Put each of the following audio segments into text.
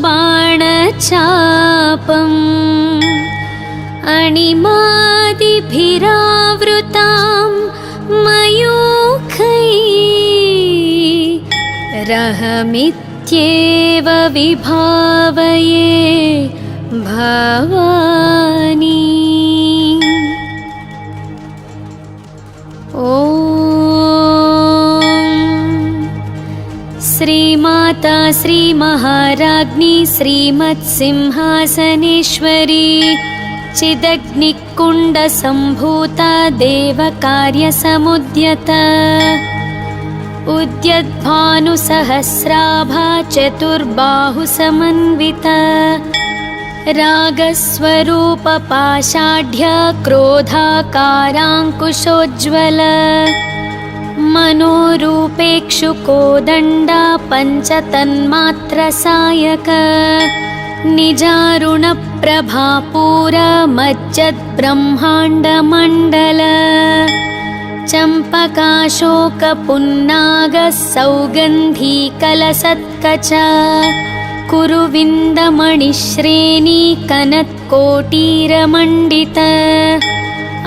बाणचापम् अणिमादिभिरावृतां मयूखैरहमित्येव विभावये भवानी। ॐ श्रीमाता श्रीमहाराज्ञी श्रीमत्सिंहासनेश्वरी चिदग्निकुण्डसम्भूता देवकार्यसमुद्यता उद्यद्भानुसहस्राभा चतुर्बाहुसमन्विता रागस्वरूपपाषाढ्य क्रोधाकाराङ्कुशोज्ज्वला मनोरूपेक्षुकोदण्डा पञ्चतन्मात्रसायका निजारुणप्रभापूरमज्जद्ब्रह्माण्डमण्डला चम्पकाशोकपुन्नागः सौगन्धीकलसत्कचा कुरुविन्दमणिश्रेणी कनत्कोटीरमण्डिता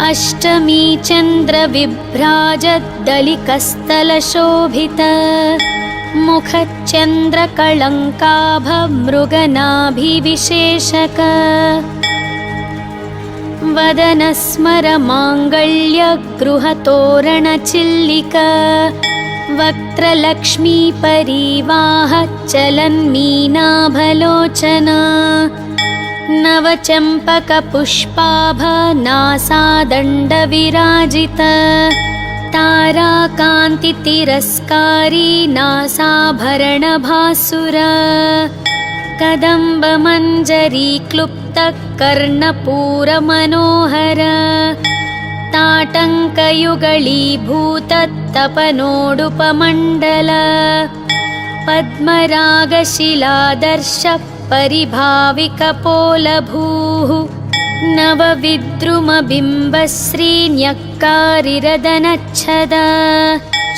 अष्टमी चन्द्रविभ्राजद्दलिकस्थलशोभिता मुखच्चन्द्रकळङ्काभमृगनाभिविशेषका वदनस्मरमाङ्गल्यगृहतोरणचिल्लिका वक्त्रलक्ष्मीपरीवाहच्चलन्मीनाभलोचना नवचम्पकपुष्पाभनासादण्डविराजिता ताराकान्तितिरस्कारी नासाभरणभासुरा कदम्बमञ्जरीक्लुप्तकर्णपूरमनोहरा ताटङ्कयुगळीभूततपनोडुपमण्डला पद्मरागशिलादर्श परिभाविकपोलभूः नवविद्रुमबिम्बश्रीन्यक्कारिरदनच्छदा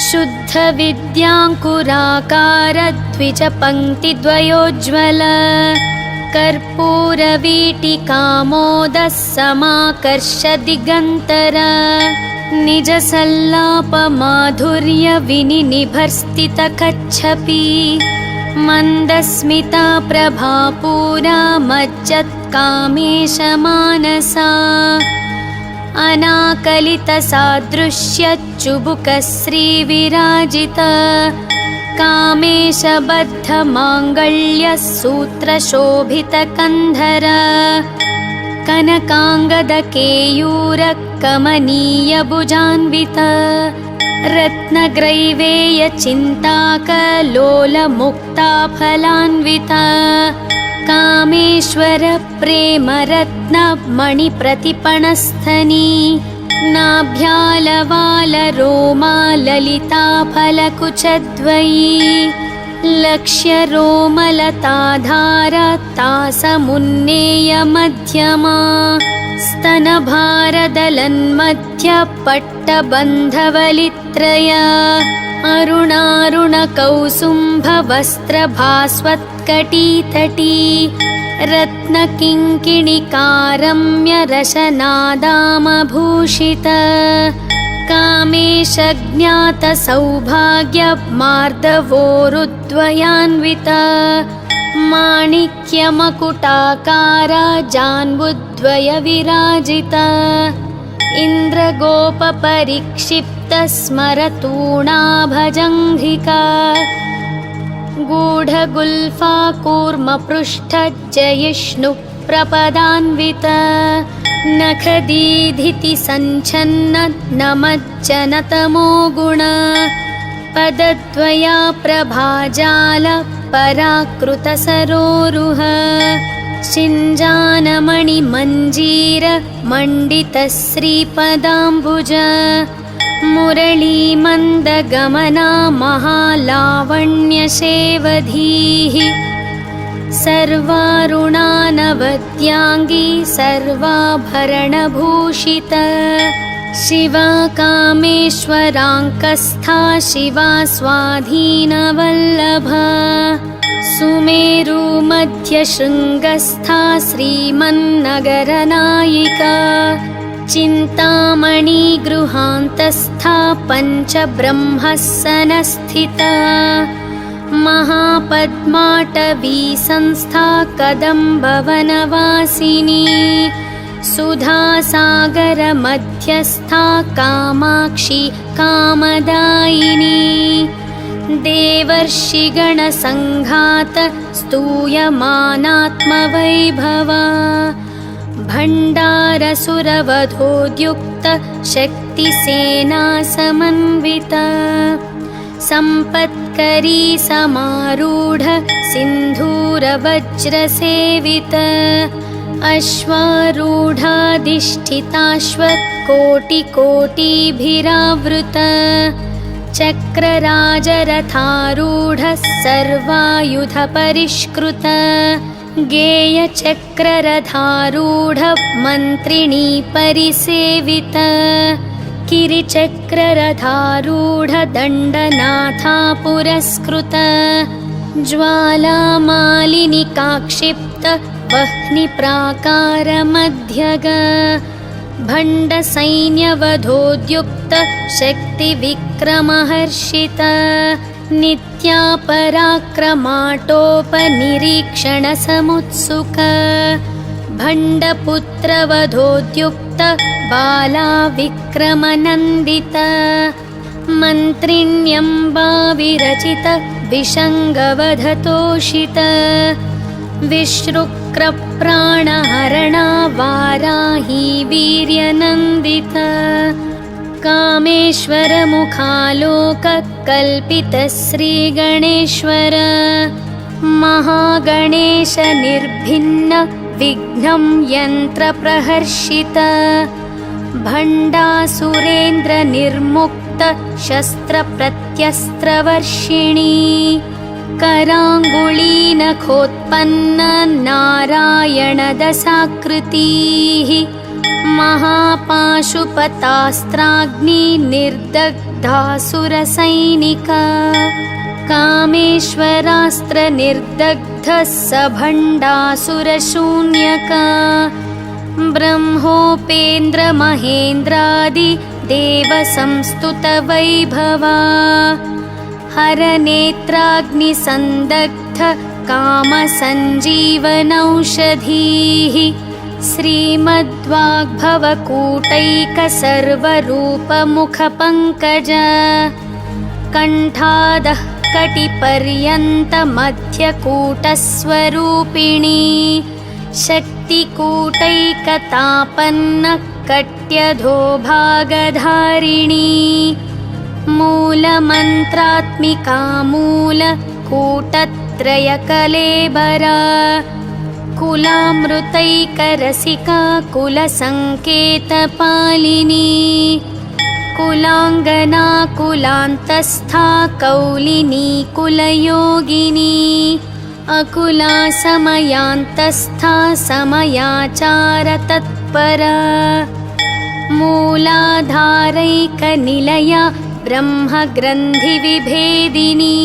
शुद्धविद्याङ्कुराकारद्विजपङ्क्तिद्वयोज्ज्वला कर्पूरवीटिकामोदः समाकर्षदिगन्तरा निजसल्लापमाधुर्यविनिनिभर्स्थितकच्छपी मन्दस्मिता प्रभापूरा मज्जत्कामेशमानसा अनाकलितसादृश्यच्चुबुकश्रीविराजिता कामेशबद्धमाङ्गल्यसूत्रशोभितकन्धरा कनकाङ्गदकेयूरकमनीयभुजान्विता रत्नग्रैवेयचिन्ताकलोलमुक्ताफलान्विता कामेश्वरप्रेमरत्नमणिप्रतिपणस्थनी नाभ्यालवालरोमा ललिताफलकुचद्वयी लक्ष्यरोमलताधारतासमुन्नेयमध्यमा स्तनभारदलन्मध्यपट्टबन्धवलित्रया अरुणारुणकौसुम्भवस्त्रभास्वत्कटीतटी रत्नकिङ्किणिकारम्यरशनादामभूषिता कामेशज्ञातसौभाग्यमार्दवोरुद्वयान्विता माणिक्यमकुटाकारा जान्बुद्वयविराजिता इन्द्रगोपपरिक्षिप्तस्मरतूणाभजङ्घिका गूढगुल्फा कूर्मपृष्ठजयिष्णुप्रपदान्विता नखदीधितिसञ्छन्नमज्जनतमो गुणा पदद्वया प्रभाजाल पराकृतसरोरुह शिञ्जानमणिमञ्जीरमण्डितश्रीपदाम्बुजा मुरलीमन्दगमना महालावण्यसेवधीः सर्वारुणानवद्याङ्गी सर्वाभरणभूषिता शिवा कामेश्वराङ्कस्था शिवा स्वाधीनवल्लभा सुमेरुमध्यशृङ्गस्था श्रीमन्नगरनायिका चिन्तामणिगृहान्तस्था पञ्चब्रह्मस्सनस्थिता महापद्माटवी संस्था कदम्बवनवासिनी सुधासागरमध्यस्था कामाक्षी कामदायिनी देवर्षिगणसङ्घात स्तूयमानात्मवैभवा भण्डारसुरवधोद्युक्त शक्तिसेनासमन्विता सम्पत्करी समारूढ सिन्धूरवज्रसेवित अश्वारूढाधिष्ठिताश्वकोटिकोटिभिरावृत चक्रराजरथारूढः सर्वायुधपरिष्कृत गेयचक्ररथारूढ मन्त्रिणी परिसेवित किरिचक्ररथारूढ दण्डनाथा पुरस्कृत ज्वालामालिनिकाक्षिप्त वह्निप्राकारमध्यग भण्डसैन्यवधोद्युक्त शक्तिविक्रमहर्षित नित्यापराक्रमाटोपनिरीक्षणसमुत्सुक भण्डपुत्रवधोद्युक्त बालाविक्रमनन्दित मन्त्रिण्यम्बाविरचित विषङ्गवधतोषित विश्रुक्रप्राणहरणा वाराही वीर्यनन्दित कामेश्वरमुखालोककल्पितश्रीगणेश्वर महागणेशनिर्भिन्न विघ्नं यन्त्रप्रहर्षित भण्डासुरेन्द्रनिर्मुक्त शस्त्रप्रत्यस्त्रवर्षिणी कराङ्गुलीनखोत्पन्न नारायणदशाकृतिः महापाशुपतास्त्राग्निनिर्दग्धासुरसैनिका कामेश्वरास्त्रनिर्दग्धः स भण्डासुरशून्यका ब्रह्मोपेन्द्रमहेन्द्रादि देवसंस्तुतवैभवा हरनेत्राग्निसन्दग्ध कामसञ्जीवनौषधीः श्रीमद्वाग्भवकूटैकसर्वरूपमुखपङ्कज कण्ठादः कटिपर्यन्तमध्यकूटस्वरूपिणी शक्तिकूटैकतापन्न कट्यधोभागधारिणी मूलमन्त्रात्मिका मूलकूटत्रयकलेबरा कुलामृतैकरसिका कुलसङ्केतपालिनी कुलाङ्गना कुलान्तस्था कौलिनी कुलयोगिनी अकुला समयान्तस्था समयाचारतत्परा मूलाधारैकनिलया ब्रह्मग्रन्थिविभेदिनी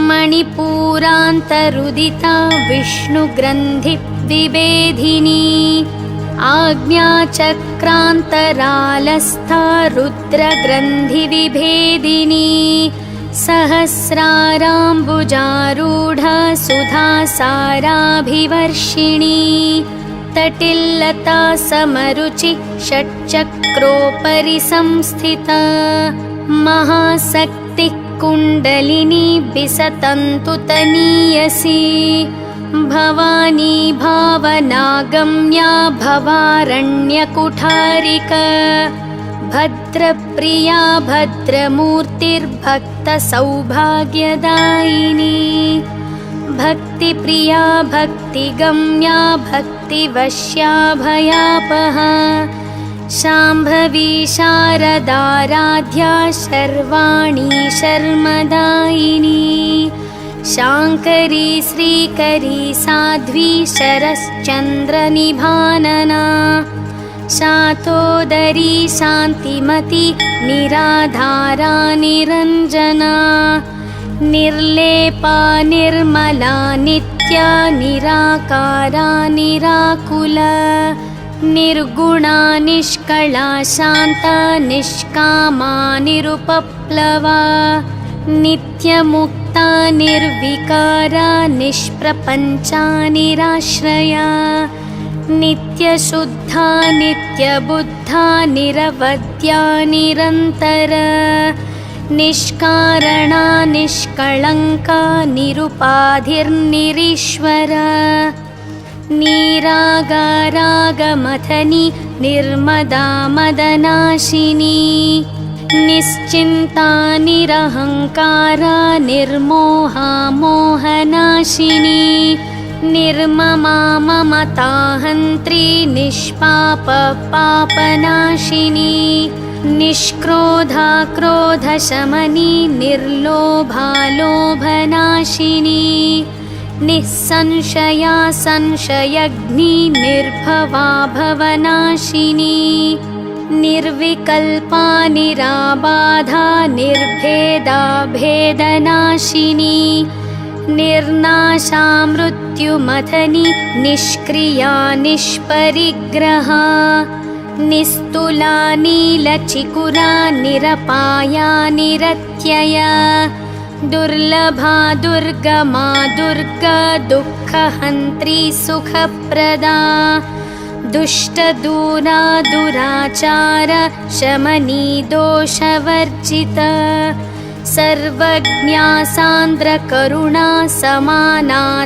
मणिपूरान्तरुदिता विष्णुग्रन्थिविभेदिनी आज्ञाचक्रान्तरालस्था रुद्रग्रन्थिविभेदिनी सहस्राराम्बुजारूढा सुधासाराभिवर्षिणी तटिल्लता समरुचि षट्चक्रोपरि संस्थिता महाशक्तिः कुण्डलिनी विसतन्तुतनीयसी भवानी भावनागम्या भवारण्यकुठारिका भद्रप्रिया भद्रमूर्तिर्भक्तसौभाग्यदायिनी भक्तिप्रिया भक्तिगम्या भक्तिवश्या भयापहा शाम्भवी शारदाराध्या शर्वाणी शर्मदायिनी शाङ्करी श्रीकरी साध्वी शरश्चन्द्रनिभानना शातोदरी शान्तिमती निराधारा निरञ्जना निर्लेपा निर्मला नित्या निराकारा निराकुला निर्गुणा निष्कला शान्ता निष्कामा निरुपप्लवा नित्यमुक्ता निर्विकारा निष्प्रपञ्चा निराश्रया नित्यशुद्धा नित्यबुद्धा निरवद्या निरन्तरा निष्कारणा निष्कळङ्का निरुपाधिर्निरीश्वरा निरागारागमथनी निर्मदा मदनाशिनी निश्चिन्ता निरहङ्कारा निर्मोहा मोहनाशिनी निर्ममा ममताहन्त्री निष्पाप पापनाशिनी निष्क्रोधा क्रोधशमनी निर्लोभा लोभनाशिनी निस्संशया संशयग्नि निर्भवा भवनाशिनी निर्विकल्पा निराबाधा निर्भेदा भेदनाशिनी निर्नाशा मृत्युमथनी निष्क्रिया निष्परिग्रहा निस्तुला नीलचिकुरा निरपाया निरत्यया दुर्लभा दुर्गमा दुर्गा दुःखहन्त्री सुखप्रदा दुष्टदूरा दुराचार शमनी दोषवर्जिता सर्वज्ञा सान्द्रकरुणा समानाधिकवर्जिता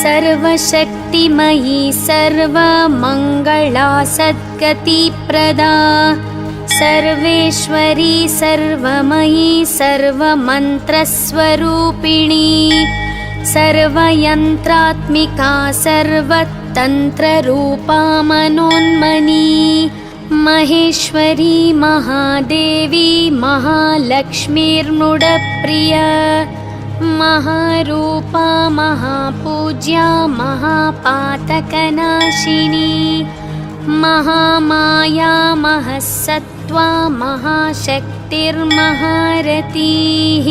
सर्वशक्तिमयी सर्वमङ्गला सद्गतिप्रदा सर्वेश्वरी सर्वमयी सर्वमन्त्रस्वरूपिणी सर्वयन्त्रात्मिका सर्वतन्त्ररूपा मनोन्मनी महेश्वरी महादेवी महालक्ष्मीर्मुडप्रिया महारूपा महापूज्या महापातकनाशिनी महामाया महस्सत्त्वा महाशक्तिर्महारतिः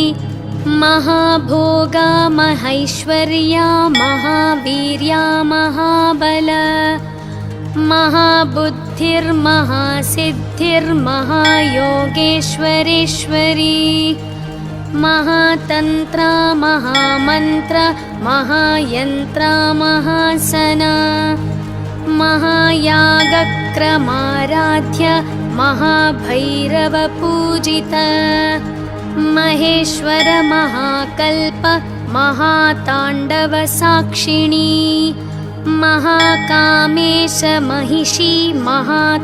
महाभोगा महैश्वर्या महावीर्या महाबला महाबुद्धिर्महासिद्धिर्महायोगेश्वरेश्वरी महातन्त्रा महामन्त्र महायन्त्रा महासना महायागक्रमाराध्य महाभैरवपूजिता महेश्वर महाकल्प महाताण्डवसाक्षिणी महाकामेश महिषी महात्रिपुरसुन्दरी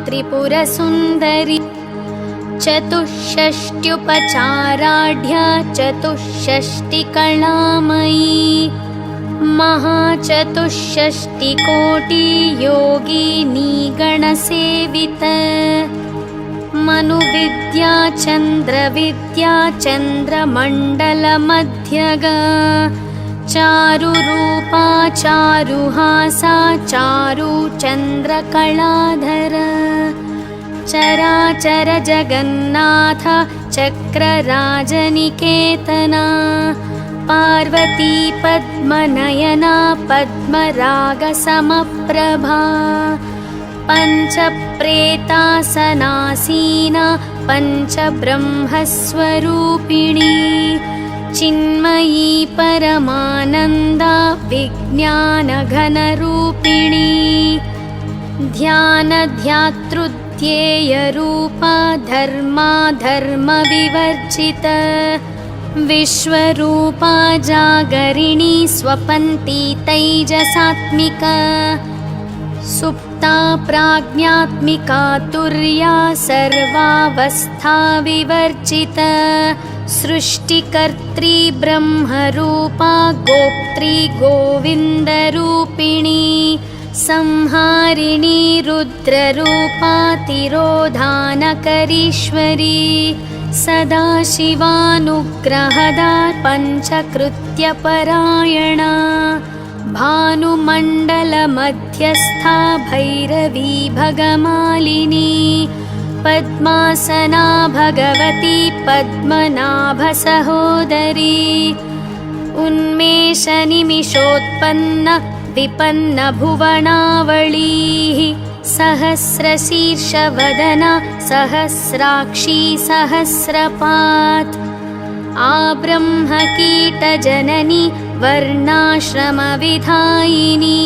चतुष्षष्ट्युपचाराढ्या चतुष्षष्टिकलामयी महाचतुष्षष्टिकोटियोगिनी गणसेविता मनुविद्या चन्द्रविद्या चन्द्रमण्डलमध्यगा चारुरूपा चारुहासा चारुचन्द्रकलाधरा चराचर जगन्नाथ चक्रराजनिकेतना पार्वती पद्मनयना पद्मरागसमप्रभा पञ्चप्रेतासनासीना पञ्चब्रह्मस्वरूपिणी चिन्मयी परमानन्दा विज्ञानघनरूपिणी ध्यानध्यातृध्येयरूपा धर्मा धर्मविवर्जिता विश्वरूपा जागरिणी स्वपन्ती तैजसात्मिका सुप्ता प्राज्ञात्मिका तुर्या सर्वावस्था विवर्जिता सृष्टिकर्त्री ब्रह्मरूपा गोप्त्री गोविन्दरूपिणी संहारिणी रुद्ररूपा तिरोधानकरीश्वरी सदाशिवानुग्रहदा पञ्चकृत्यपरायणा भानुमण्डलमध्यस्था भैरवी भगमालिनी पद्मासना भगवती पद्मनाभसहोदरी उन्मेषनिमिषोत्पन्न विपन्नभुवनावळीः सहस्रशीर्षवदना सहस्राक्षी सहस्रपात् आब्रह्मकीटजननी वर्णाश्रमविधायिनी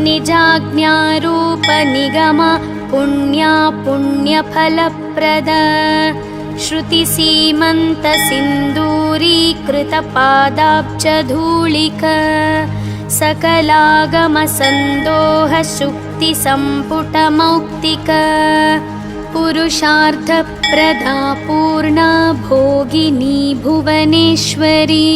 निजाज्ञारूपनिगमा पुण्या पुण्यफलप्रदा श्रुतिसीमन्तसिन्दूरीकृतपादाब्जधूलिका सकलागमसन्दोहशुक्तिसम्पुटमौक्तिका पुरुषार्थप्रदा पूर्णा भोगिनी भुवनेश्वरी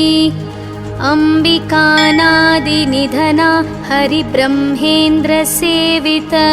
अम्बिकानादिनिधना हरिब्रह्मेन्द्रसेविता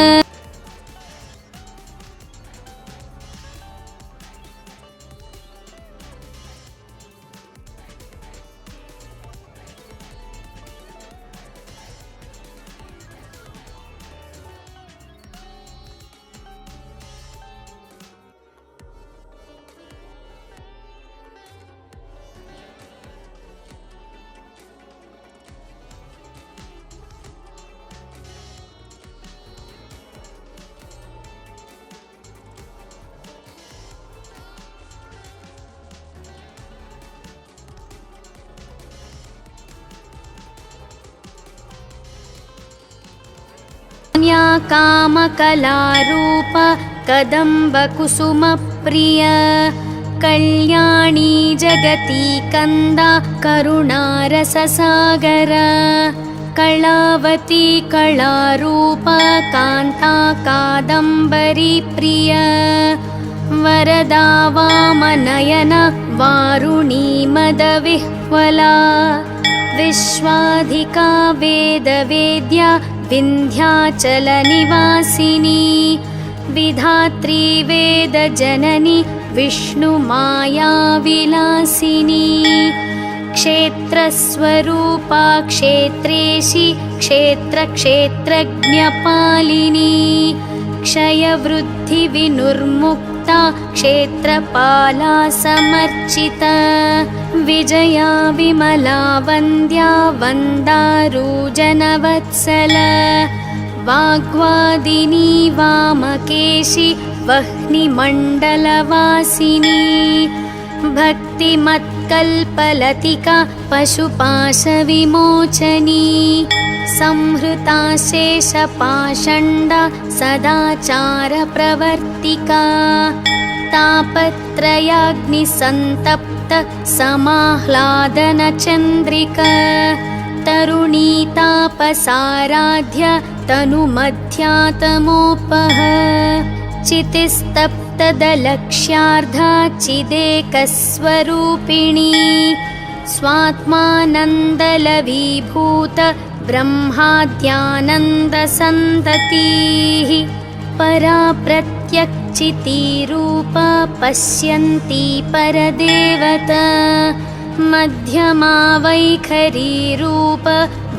कामकलारूप कदम्बकुसुमप्रिय कल्याणी जगती कंदा करुणारससागर कलावती कलारूप कान्ता कादम्बरी प्रिय वरदा वामनयन वारुणी मदविह्वला विश्वाधिका वेदवेद्या विन्ध्याचलनिवासिनी विधात्री वेदजननी विष्णुमायाविलासिनी क्षेत्रस्वरूपा क्षेत्रेशी क्षेत्रक्षेत्रज्ञपालिनी क्षयवृद्धिविनुर्मुक्ता क्षेत्रपाला समर्चिता विजया विमला वन्द्या वन्दारूजनवत्सला वाग्वादिनी वामकेशी वह्निमण्डलवासिनी भक्तिमत्कल्पलतिका पशुपाशविमोचनी संहृता शेषपाषण्डा सदाचारप्रवर्तिका तापत्रयाग्निसन्तप्त समाह्लादनचन्द्रिका तरुणी तापसाराध्य तनुमध्यातमोपह चितिस्तप्तदलक्ष्यार्धा चिदेकस्वरूपिणी स्वात्मानन्दलवीभूत ब्रह्माद्यानन्दसन्ततिः परा प्रत्यक्चितीरूपा पश्यन्ती परदेवता मध्यमा वैखरीरूप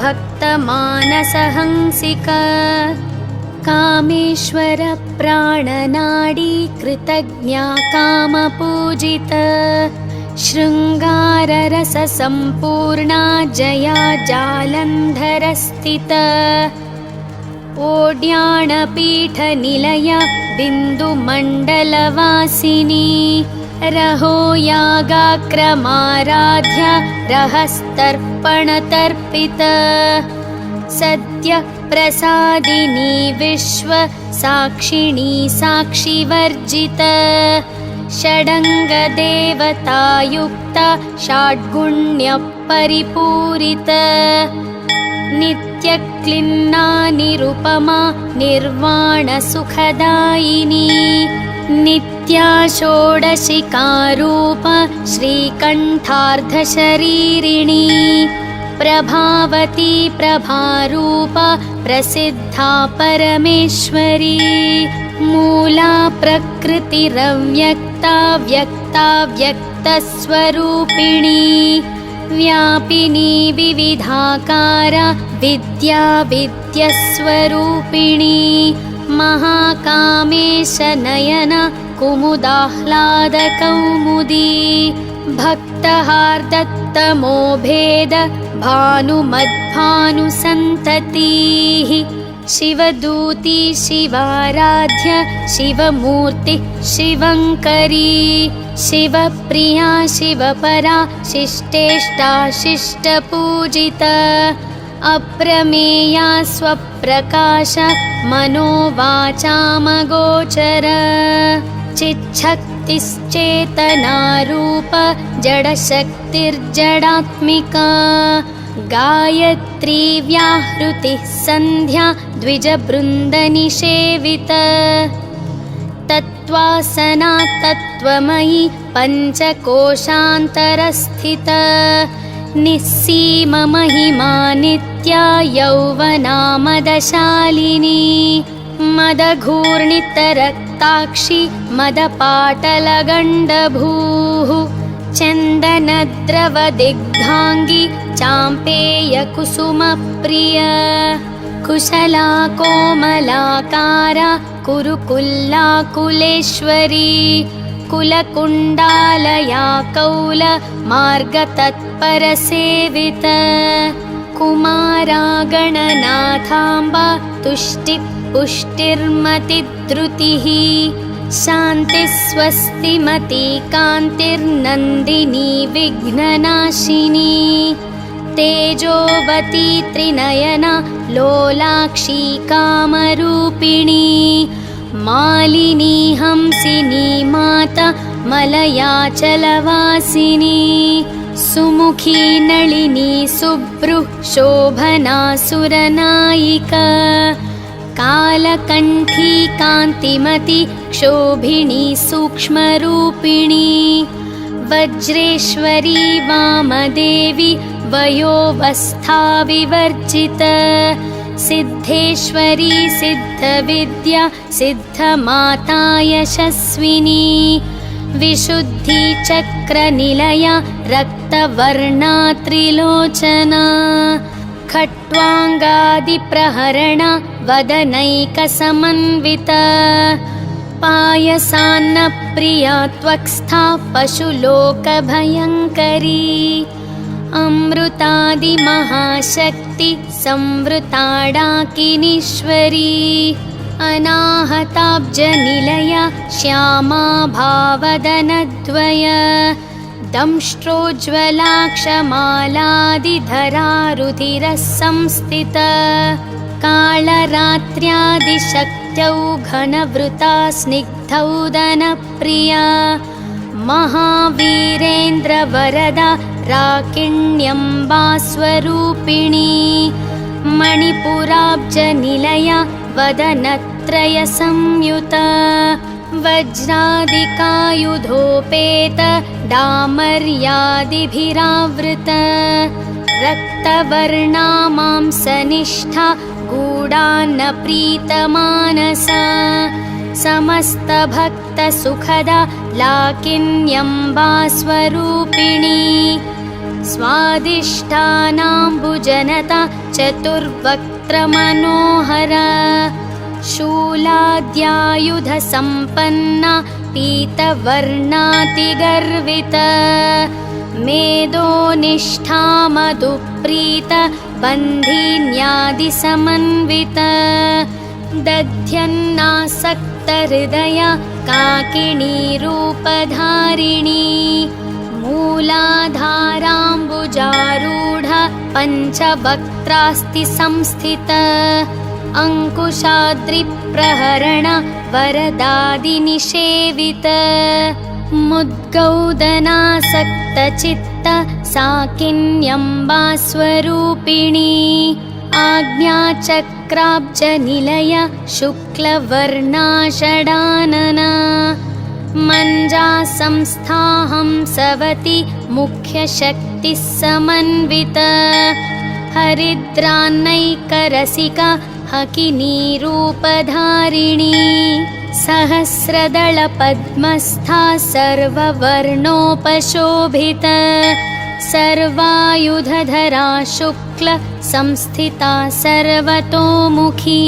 भक्तमानसहंसिका कामेश्वर प्राणनाडी कृतज्ञा कामपूजिता शृङ्गाररससम्पूर्णा जया जालन्धरस्थिता ओड्याणपीठनिलया बिन्दुमण्डलवासिनी रहो यागाक्रमाराध्या रहस्तर्पणतर्पिता सद्यः प्रसादिनी विश्व साक्षिणी साक्षिवर्जिता षडङ्गदेवतायुक्ता षड्गुण्यपरिपूरिता नित्यक्लिन्ना निरुपमा निर्वाणसुखदायिनी नित्या षोडशिकारूप श्रीकण्ठार्धशरीरिणी प्रभावती प्रभारूपा प्रसिद्धा परमेश्वरी मूला प्रकृतिरव्यक्ता व्यक्ता व्यक्तस्वरूपिणी व्यापिनी विविधाकारा विद्या विद्यस्वरूपिणी महाकामेश नयन कुमुदाह्लादकौमुदी भक्तहार्दत्तमो भेद भानुमद्भानुसन्ततिः शिवदूती शिवाराध्य शिवमूर्ति शिवङ्करी शिवप्रिया शिवपरा शिष्टेष्टा शिष्टपूजिता अप्रमेया स्वप्रकाश मनोवाचामगोचर चिच्छक्तिश्चेतनारूप जडशक्तिर्जडात्मिका गायत्री व्याहृतिः सन्ध्या द्विजबृन्दनिषेविता तत्त्वासना तत्त्वमयी पञ्चकोशान्तरस्थिता निस्सीममहिमा नित्या यौवनामदशालिनी मदघूर्णितरक्ताक्षी मदपाटलगण्डभूः चन्दनद्रवदिग्धाङ्गी चाम्पेयकुसुमप्रिया कुशला कोमलाकारा कुरुकुल्लाकुलेश्वरी कुलकुण्डालया कौल मार्गतत्परसेविता कुमारा गणनाथाम्बा तुष्टिपुष्टिर्मतिद्रुतिः शान्तिस्वस्तिमती कान्तिर्नन्दिनी विघ्ननाशिनी तेजोवती त्रिनयना लोलाक्षी कामरूपिणी मालिनी हंसिनी माता मलयाचलवासिनी सुमुखी नलिनी सुभ्रुः शोभना सुरनायिका कालकण्ठी कान्तिमती क्षोभिणी सूक्ष्मरूपिणी वज्रेश्वरी वामदेवी वयोवस्था विवर्जिता सिद्धेश्वरी सिद्धविद्या सिद्धमाता यशस्विनी विशुद्धिचक्रनिलया रक्तवर्णा त्रिलोचना खट्वाङ्गादिप्रहरणा वदनैकसमन्विता पायसान्नप्रिया त्वक्स्था पशुलोकभयङ्करी अमृतादिमहाशक्ति संवृताडाकिनीश्वरी अनाहताब्जनिलया श्यामा भावदनद्वया दंष्ट्रोज्ज्वलाक्षमालादिधरा रुधिरः संस्थिता कालरात्र्यादिशक्त्यौ घनवृता स्निग्धौदनप्रिया महावीरेन्द्रवरदा राकिण्यम्बा स्वरूपिणी मणिपुराब्जनिलया वदनत्रयसंयुता वज्रादिकायुधोपेत डामर्यादिभिरावृता रक्तवर्णा मांसनिष्ठा गूढान्नप्रीतमानसा समस्तभक्तसुखदा लाकिन्यम्बा स्वरूपिणी स्वादिष्ठानाम्बुजनता चतुर्वक्त्रमनोहरा शूलाद्यायुधसम्पन्ना पीतवर्णातिगर्विता मेदोनिष्ठा मधुप्रीता बन्धिन्यादिसमन्विता दध्यन्नासक्तहृदया काकिनी रूपधारिणी मूलाधाराम्बुजारूढा पञ्चवक्त्रास्ति संस्थिता अङ्कुशाद्रिप्रहरण वरदादिनिषेविता मुद्गौदनासक्तचित्त साकिन्यम्बा स्वरूपिणी आज्ञाचक्राब्जनिलया शुक्लवर्णा षडानना मञ्जा संस्था हंसवती मुख्यशक्तिः समन्विता हरिद्रान्नैकरसिका हकिनीरूपधारिणी सहस्रदलपद्मस्था सर्ववर्णोपशोभिता सर्वायुधधरा शुक्ल संस्थिता सर्वतोमुखी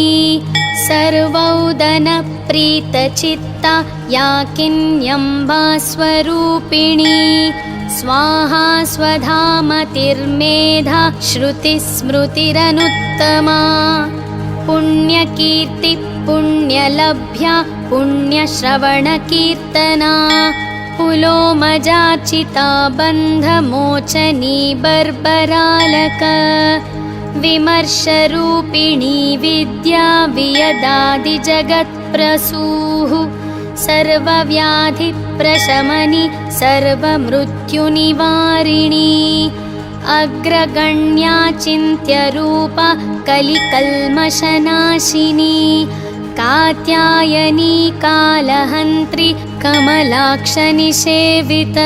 सर्वौदन प्रीतचित्ता या किन्यम्बा स्वरूपिणी स्वाहा स्वधामतिर्मेधा श्रुतिस्मृतिरनुत्तमा पुण्यकीर्ति पुण्यलभ्या पुण्यश्रवणकीर्तना पुलोमजाचिता बन्धमोचनी बर्बरालक विमर्शरूपिणी विद्या वियदादिजगत्प्रसूः सर्वव्याधिप्रशमनी सर्वमृत्युनिवारिणी अग्रगण्या चिन्त्यरूपा कलिकल्मषनाशिनी कात्यायनी कालहन्त्री कमलाक्षनिषेवित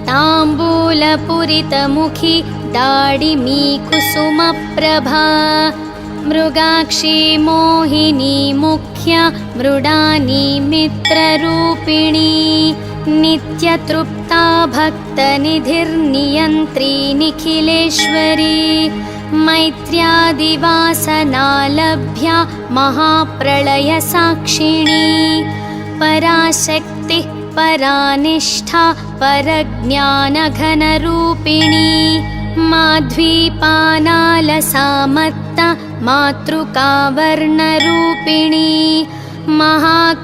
ताम्बूलपुरितमुखी दाडिमी कुसुमप्रभा मृगाक्षी मोहिनी मुख्या मृडानी मित्ररूपिणी नित्यतृप्ता भक्तनिधिर्नियन्त्री निखिलेश्वरी मैत्र्यादिवासनालभ्या महाप्रलयसाक्षिणी पराशक्तिः परानिष्ठा परज्ञानघनरूपिणी माध्वीपानालसामत्ता मातृकावर्णरूपिणी महाकैलासनिलया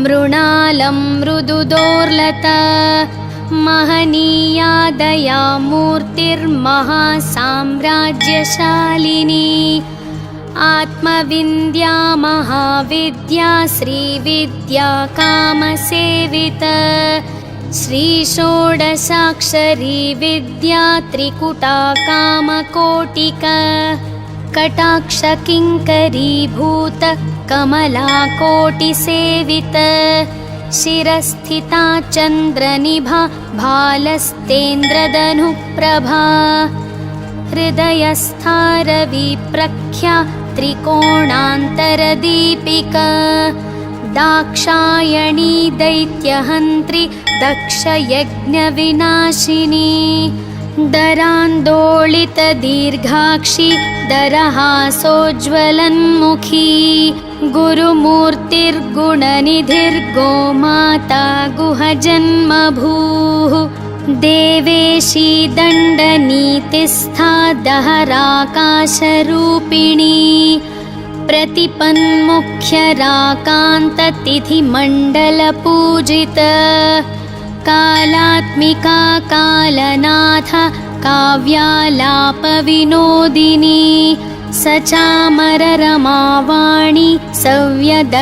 मृणालं मृदुदोर्लता महनीया दयामूर्तिर्महासाम्राज्यशालिनी आत्मविन्द्या महाविद्या श्रीविद्या कामसेवित श्रीषोडशाक्षरी विद्या त्रिकुटा कामकोटिका कटाक्षकिङ्करीभूत कमलाकोटिसेवित शिरस्थिता चन्द्रनिभा भालस्तेन्द्रधनुप्रभा हृदयस्था रविप्रख्या त्रिकोणान्तरदीपिका दाक्षायणी दैत्यहन्त्री दक्षयज्ञविनाशिनी दरान्दोलितदीर्घाक्षी दरहासोज्ज्वलन्मुखी गुरुमूर्तिर्गुणनिधिर्गोमाता गुहजन्मभूः देवेशी दण्डनीतिस्था दहराकाशरूपिणी प्रतिपन्मुख्यराकान्ततिथिमण्डलपूजित कालात्मिका कालनाथ काव्यालापविनोदिनी सचामररमावाणी सव्यदक्षिणसेवित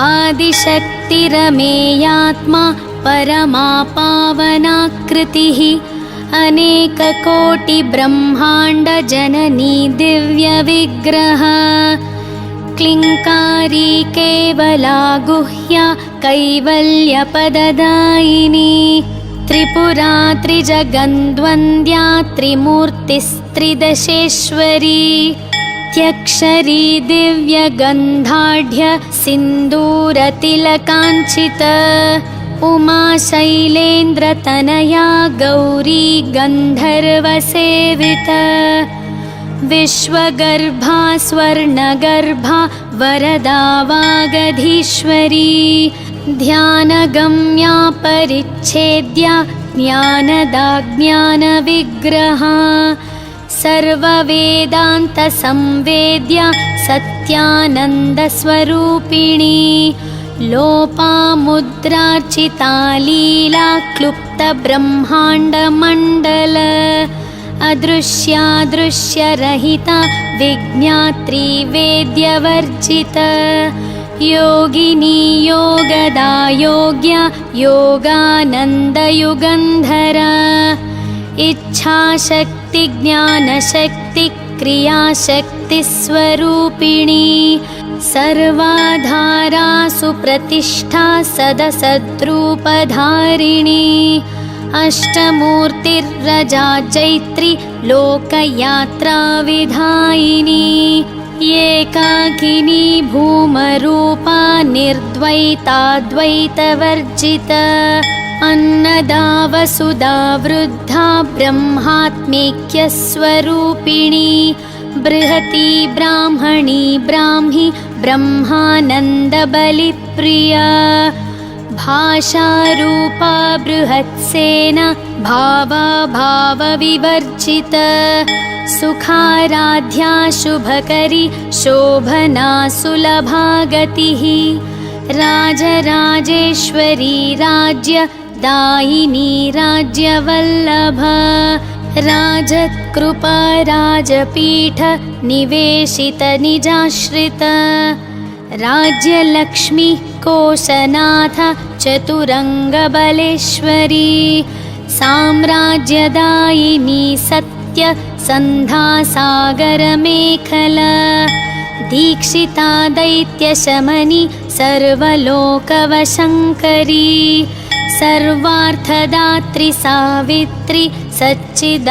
आदिशक्तिरमेयात्मा परमा पावनाकृतिः अनेककोटिब्रह्माण्डजननी दिव्यविग्रह क्लिङ्कारी केवला गुह्या कैवल्यपददायिनी त्रिपुरा त्रिजगन्द्वन्द्या त्रिमूर्तिस्त्रिदशेश्वरी त्यक्षरी दिव्यगन्धाढ्य सिन्दूरतिलकाञ्चित उमा शैलेन्द्रतनया गौरी गन्धर्वसेवित विश्वगर्भा स्वर्णगर्भा वरदा वागधीश्वरी ध्यानगम्या परिच्छेद्या ज्ञानदा ज्ञानविग्रहा सर्ववेदान्तसंवेद्या सत्यानन्दस्वरूपिणी लोपामुद्रार्चिता लीला क्लुप्तब्रह्माण्डमण्डल अदृश्यादृश्यरहिता विज्ञात्री वेद्यवर्जित योगिनी योगदा योग्या योगानन्दयुगन्धरा इच्छाशक्ति ज्ञानशक्ति क्रियाशक्तिस्वरूपिणी सर्वाधारा सुप्रतिष्ठा सदसद्रूपधारिणी अष्टमूर्तिर्रजा चैत्री लोकयात्रा विधायिनी एकाकिनी भूमरूपा निर्द्वैताद्वैतवर्जित अन्नदा वसुधा वृद्धा ब्रह्मात्मैक्यस्वरूपिणी बृहती ब्राह्मणी ब्राह्मी ब्रह्मानन्दबलिप्रिया भाषारूपा बृहत्सेना भावविवर्जित सुखाराध्या शुभकरी शोभना सुलभा गतिः राजराजेश्वरी राज्यदायिनी राज्यवल्लभा राजत्कृपा राजपीठ निवेशित निजाश्रित राज्यलक्ष्मी कोशनाथ चतुरङ्गबलेश्वरी साम्राज्यदायिनी सत्य सन्धासागरमेखला दीक्षिता दैत्यशमनी सर्वलोकवशङ्करी सर्वार्थदात्री सावित्री सच्चिदानन्दरूपिणी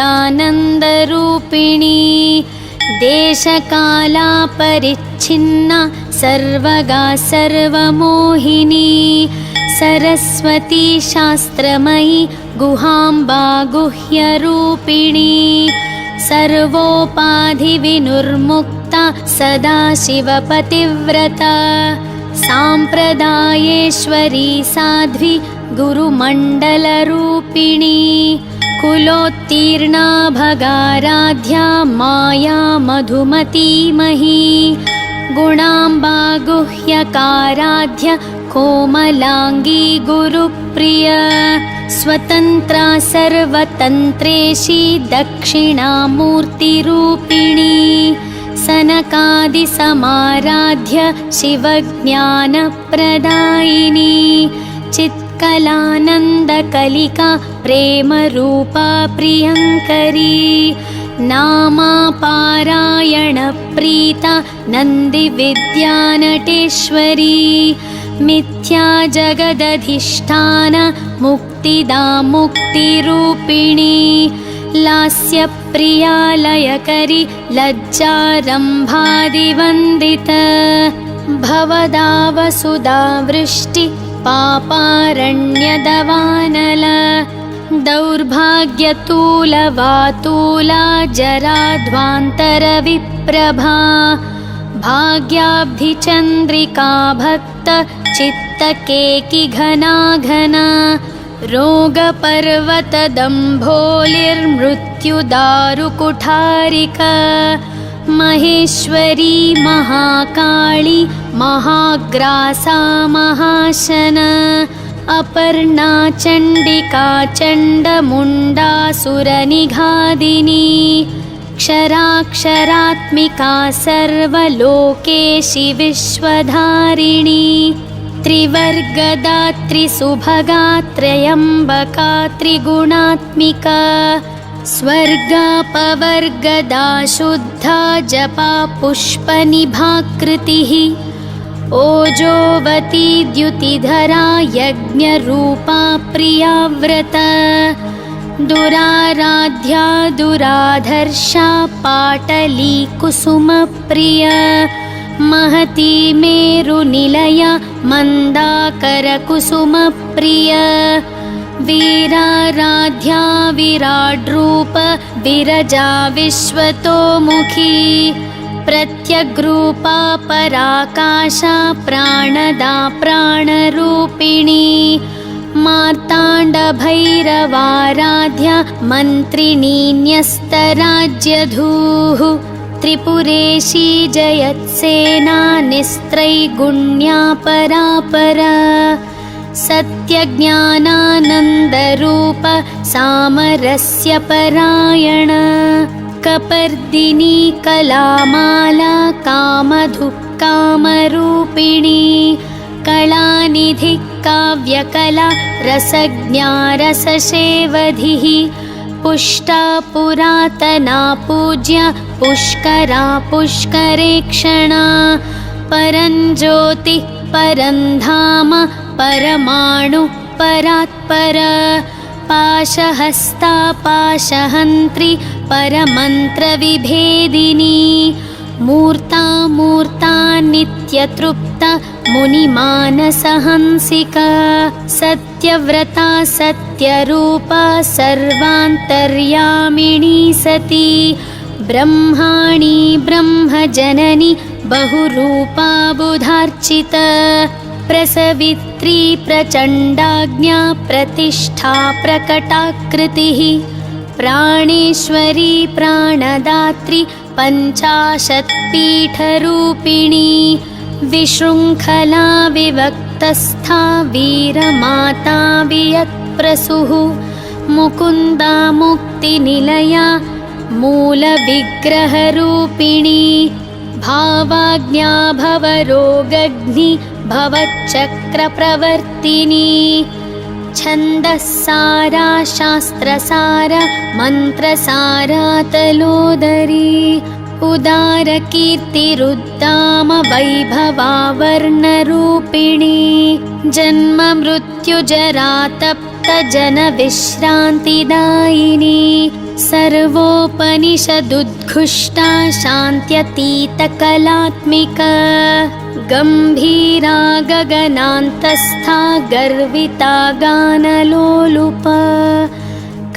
देशकालापरिच्छिन्ना सर्वगा सर्वमोहिनी सरस्वती शास्त्रमयी गुहाम्बा गुह्यरूपिणी सर्वोपाधिविनुर्मुक्ता सदाशिवपतिव्रता साम्प्रदायेश्वरी साध्वी गुरुमण्डलरूपिणी कुलोत्तीर्णा भगाराध्या माया मधुमतीमही गुणाम्बा गुह्यकाराध्य कोमलांगी गुरुप्रिया स्वतन्त्रा सर्वतन्त्रेशी दक्षिणामूर्तिरूपिणी सनकादिसमाराध्य शिवज्ञानप्रदायिनी चित्कलानन्दकलिका प्रेमरूपा प्रियङ्करी नामापारायणप्रीता नन्दिविद्यानटेश्वरी मिथ्या जगदधिष्ठान मुक्तिदा मुक्तिरूपिणी लास्यप्रिया लयकरी लज्जारम्भादिवन्दित भवदा वसुधा वृष्टि पापारण्यदवानल दौर्भाग्यतूलवातूला जराध्वान्तरविप्रभा भाग्याब्धिचन्द्रिका भक्त चित्तकेकि घना घना रोगपर्वतदम्भोलिर्मृत्युदारुकुठारिका महेश्वरी महाकाली महाग्रासा महाशन अपर्णा चण्डिका चण्डमुण्डासुरनिघादिनी क्षराक्षरात्मिका सर्वलोकेशि विश्वधारिणी त्रिवर्गदात्री सुभगा त्र्यम्बका त्रिगुणात्मिका स्वर्गापवर्गदा शुद्धा जपा पुष्पनिभाकृतिः ओजोवती द्युतिधरा यज्ञरूपा प्रियाव्रता दुराराध्या दुराधर्षा पाटली कुसुमप्रिया महती मेरुनिलया मन्दाकरकुसुमप्रिया वीराराध्या विराड्रूप विरजा विश्वतोमुखी प्रत्यग्रूपा पराकाशा प्राणदा प्राणरूपिणी मार्ताण्डभैरवाराध्या मन्त्रिणी न्यस्तराज्यधूः त्रिपुरेशी जयत्सेना निस्त्रैगुण्या परापरा सत्यज्ञानानन्दरूप सामरस्य परायण कपर्दिनी कलामाला कामधुः कामरूपिणी कलानिधि काव्यकला रसज्ञा रससेवधिः पुष्टा पुरातना पूज्या पुष्करा पुष्करेक्षणा परञ्ज्योतिः परन्धाम परमाणु परात्पर पाशहस्ता पाशहन्त्री परमन्त्रविभेदिनी मूर्ता मूर्ता नित्यतृप्ता मुनिमानसहंसिका सत्यव्रता सत्यरूपा सर्वान्तर्यामिणी सती ब्रह्माणी ब्रह्मजननी बहुरूपा बुधार्चिता प्रसवित्री प्रचण्डाज्ञा प्रतिष्ठा प्रकटाकृतिः प्राणेश्वरी प्राणदात्री पञ्चाशत्पीठरूपिणी विशृङ्खला विवक्तस्था वीरमाता वियत्प्रसूः मुकुन्दा मुक्तिनिलया मूलविग्रहरूपिणी भावाज्ञा भवरोगग्नि भवच्चक्रप्रवर्तिनी छन्दस्सारा शास्त्रसारा मन्त्रसारा तलोदरी उदारकीर्तिरुद्दाम वैभवा वर्णरूपिणी जन्म मृत्युजरा तप्त जनविश्रान्तिदायिनी सर्वोपनिषदुद्घुष्टा शान्त्यतीतकलात्मिका गम्भीरा गगनान्तस्था गर्विता गानलोलुपा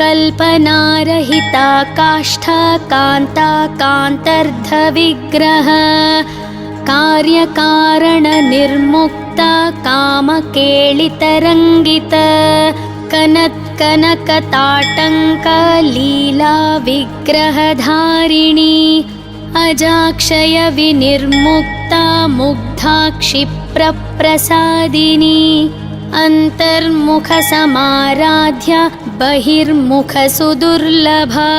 कल्पनारहिता काष्ठा कान्ता कान्तर्धविग्रह कार्यकारणनिर्मुक्ता कामकेलितरङ्गिता कनत्कनकताटङ्कलीला विग्रहधारिणी अजाक्षयविनिर्मुक्ता मुग्धा क्षिप्रप्रसादिनी अन्तर्मुखसमाराध्या बहिर्मुखसुदुर्लभा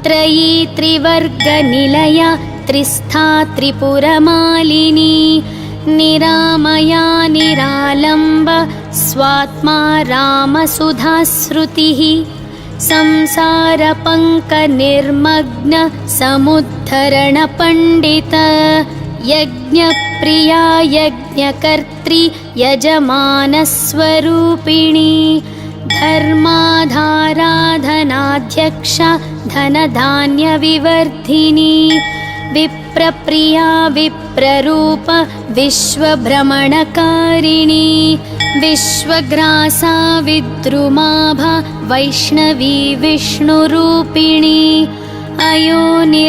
त्रयी त्रिवर्गनिलया त्रिस्था त्रिपुरमालिनी निरामया निरालम्ब स्वात्मा रामसुधाश्रुतिः संसारपङ्कनिर्मग्न समुद्धरणपण्डित यज्ञप्रिया यज्ञकर्त्री यजमानस्वरूपिणी धर्माधाराधनाध्यक्षा धनधान्यविवर्धिनी विप्रप्रिया विप्ररूप विश्वभ्रमणकारिणी विश्वग्रासा विद्रुमाभा वैष्णवी विष्णुरूपिणी अयोनिर्योनिनिलया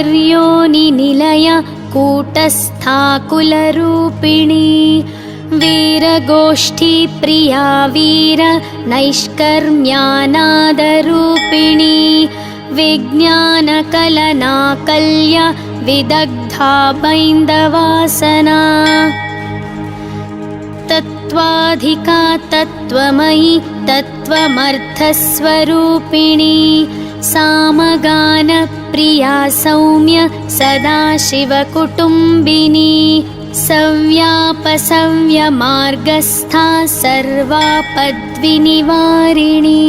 कूटस्था कुलरूपिणी वीरगोष्ठीप्रिया वीर नैष्कर्म्यानादरूपिणी विज्ञानकलनाकल्या विदग्धा बैन्दवासना तत्त्वाधिका तत्त्वमयी तत्त्वमर्थस्वरूपिणी सामगानप्रिया सौम्य सदाशिवकुटुम्बिनी सव्यापसव्यमार्गस्था सर्वापद्विनिवारिणी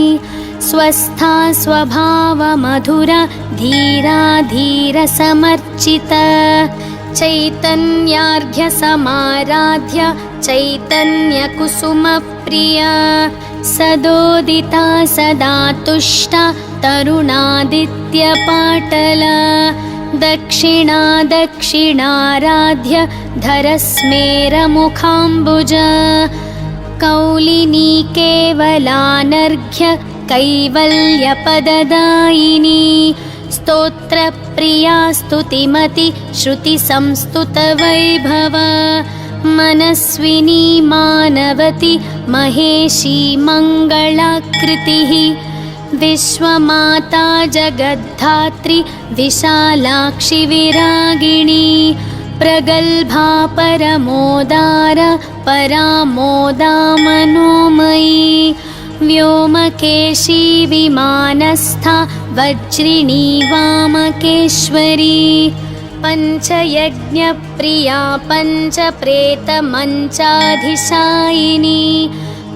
स्वस्था स्वभावमधुरा धीरा धीरसमर्चिता चैतन्यार्घ्यसमाराध्य चैतन्यकुसुमप्रिया सदोदिता सदा तुष्टा तरुणादित्यपाटला दक्षिणा दक्षिणाराध्य धरस्मेरमुखाम्बुजा कौलिनी केवलानर्घ्य कैवल्यपददायिनी स्तोत्रप्रिया स्तुतिमति श्रुतिसंस्तुतवैभवा मनस्विनी मानवती महेशी मङ्गलाकृतिः विश्वमाता जगद्धात्री विशालाक्षि विरागिणी प्रगल्भा परमोदार परामोदा मनोमयी व्योमकेशी विमानस्था वज्रिणी वामकेश्वरी पञ्चयज्ञप्रिया पञ्चप्रेतमञ्चाधिशायिनी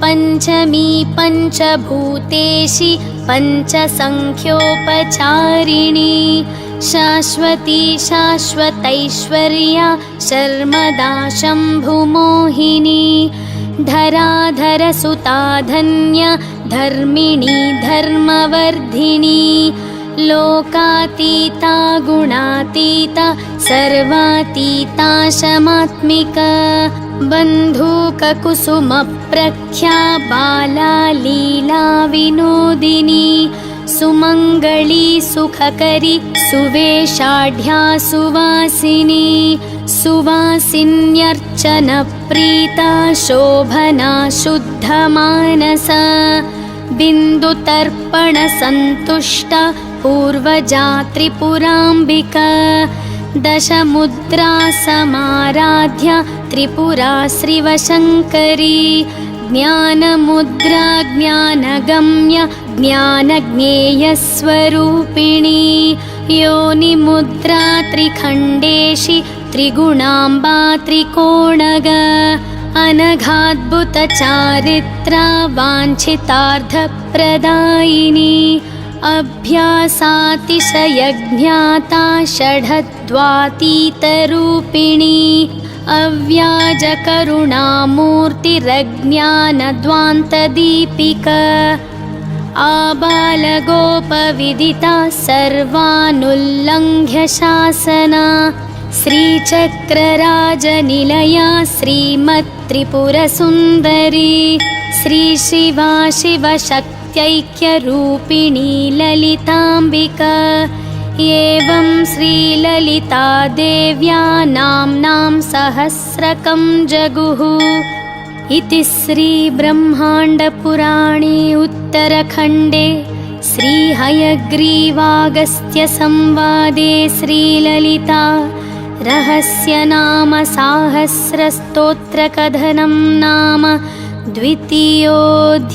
पञ्चमी पञ्चभूतेशी पञ्चसङ्ख्योपचारिणी शाश्वती शाश्वतैश्वर्या शर्मदा शम्भुमोहिनी धराधरसुता धन्या धर्मिणी धर्मवर्धिनी लोकातीता गुणातीता सर्वातीता शमात्मिका बन्धूककुसुमप्रख्या बाला लीला विनोदिनी सुमङ्गली सुखकरी सुवेशाढ्या सुवासिनी सुवासिन्यर्चनप्रीता शोभना शुद्धमानसा बिन्दुतर्पणसन्तुष्टा पूर्वजा त्रिपुराम्बिका दशमुद्रा समाराध्या त्रिपुरा श्रीवशङ्करी ज्ञानमुद्रा ज्ञानगम्य ज्ञानज्ञेयस्वरूपिणी योनिमुद्रा त्रिखण्डेशि त्रिगुणाम्बा त्रिकोणग अनघाद्भुतचारित्रा वाञ्छितार्थप्रदायिनी अभ्यासातिशयज्ञाता षडद्वातीतरूपिणी अव्याजकरुणामूर्तिरज्ञानद्वान्तदीपिका आबालगोपविदिता सर्वानुल्लङ्घ्य शासना श्रीचक्रराजनिलया श्रीमत्त्रिपुरसुन्दरी श्रीशिवा शिवशक्त्यैक्यरूपिणी ललिताम्बिका एवं श्रीललितादेव्या नाम्नां सहस्रकं जगुः इति श्रीब्रह्माण्डपुराणे उत्तरखण्डे श्रीहयग्रीवागस्त्यसंवादे श्रीललिता रहस्यनाम साहस्रस्तोत्रकथनं नाम द्वितीयोऽध्यायः।